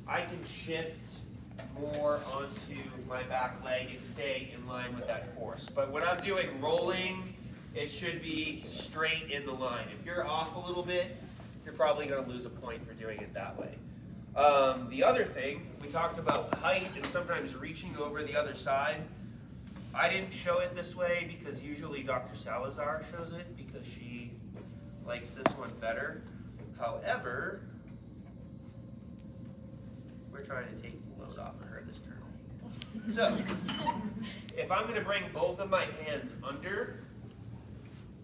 I can shift more onto my back leg and stay in line with that force. But when I'm doing rolling, it should be straight in the line. If you're off a little bit, you're probably going to lose a point for doing it that way. The other thing, we talked about height and sometimes reaching over the other side. I didn't show it this way because usually Dr. Salazar shows it because she likes this one better. However, we're trying to take the load off of her this turn. So, if I'm going to bring both of my hands under,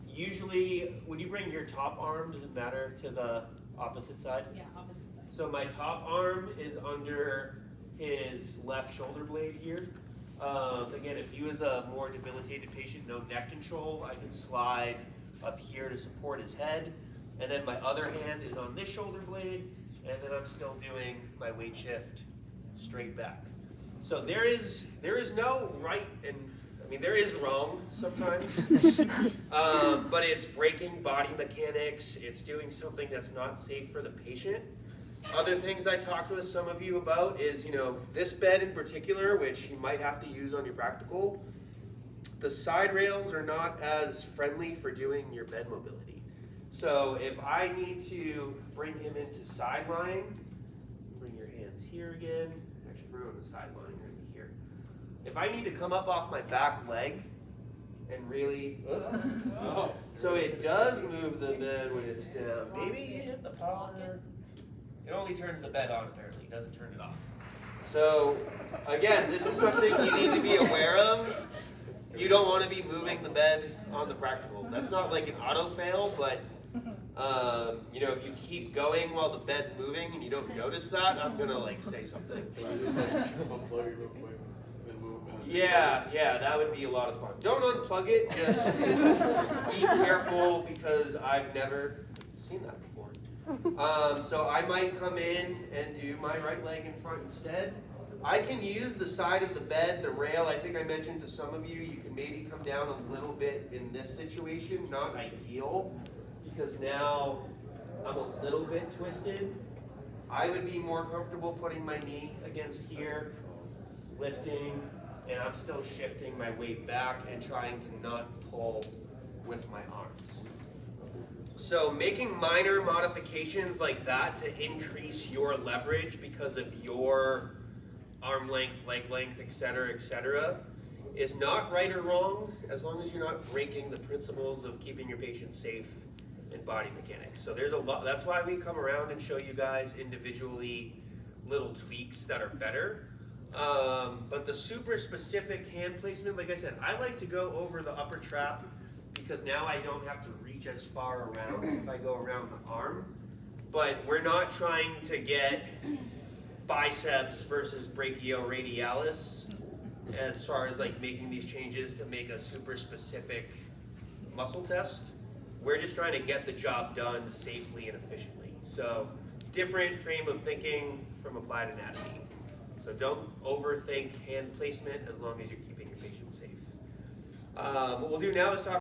usually when you bring your top arm, does it matter to the opposite side? Yeah, opposite side. So my top arm is under his left shoulder blade here. Again, if you as a more debilitated patient, no neck control, I can slide up here to support his head. And then my other hand is on this shoulder blade, and then I'm still doing my weight shift straight back. So there is no right and, I mean, there is wrong sometimes, but it's breaking body mechanics, it's doing something that's not safe for the patient. Other things I talked with some of you about is, this bed in particular, which you might have to use on your practical, the side rails are not as friendly for doing your bed mobility. So if I need to bring him into side lying, bring your hands here again, actually bring him on the side lying right here. If I need to come up off my back leg and really, so it does move the bed when it's down. Maybe you hit the popper. It only turns the bed on apparently, it doesn't turn it off. So again, this is something you need to be aware of. You don't want to be moving the bed on the practical. That's not like an auto fail, but if you keep going while the bed's moving and you don't notice that, I'm gonna say something. Yeah, that would be a lot of fun. Don't unplug it, just be careful because I've never seen that before. So I might come in and do my right leg in front instead. I can use the side of the bed, the rail. I think I mentioned to some of you, you can maybe come down a little bit in this situation, not ideal, because now I'm a little bit twisted. I would be more comfortable putting my knee against here, lifting, and I'm still shifting my weight back and trying to not pull with my arms. So making minor modifications like that to increase your leverage because of your arm length, leg length, etc., is not right or wrong as long as you're not breaking the principles of keeping your patient safe and body mechanics. So there's a lot, that's why we come around and show you guys individually little tweaks that are better. But the super specific hand placement, like I said, I like to go over the upper trap because now I don't have to reach as far around if I go around the arm. But we're not trying to get biceps versus brachioradialis as far as making these changes to make a super specific muscle test. We're just trying to get the job done safely and efficiently. So different frame of thinking from applied anatomy. So don't overthink hand placement as long as you're keeping your patient safe. What we'll do now is talk